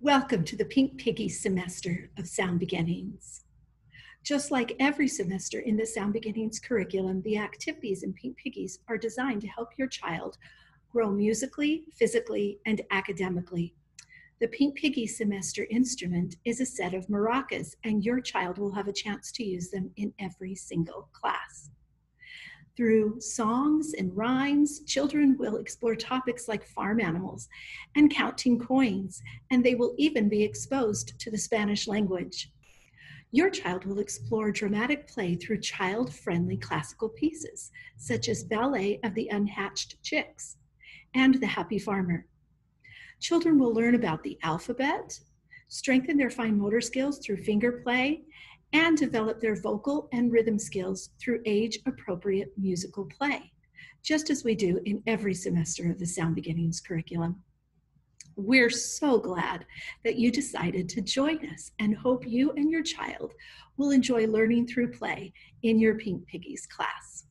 Welcome to the Pink Piggies semester of Sound Beginnings. Just like every semester in the Sound Beginnings curriculum, the activities in Pink Piggies are designed to help your child grow musically, physically, and academically. The Pink Piggies semester instrument is a set of maracas, and your child will have a chance to use them in every single class. Through songs and rhymes, children will explore topics like farm animals and counting coins, and they will even be exposed to the Spanish language. Your child will explore dramatic play through child-friendly classical pieces, such as Ballet of the Unhatched Chicks and The Happy Farmer. Children will learn about the alphabet, strengthen their fine motor skills through finger play, and develop their vocal and rhythm skills through age-appropriate musical play, just as we do in every semester of the Sound Beginnings curriculum. We're so glad that you decided to join us and hope you and your child will enjoy learning through play in your Pink Piggies class.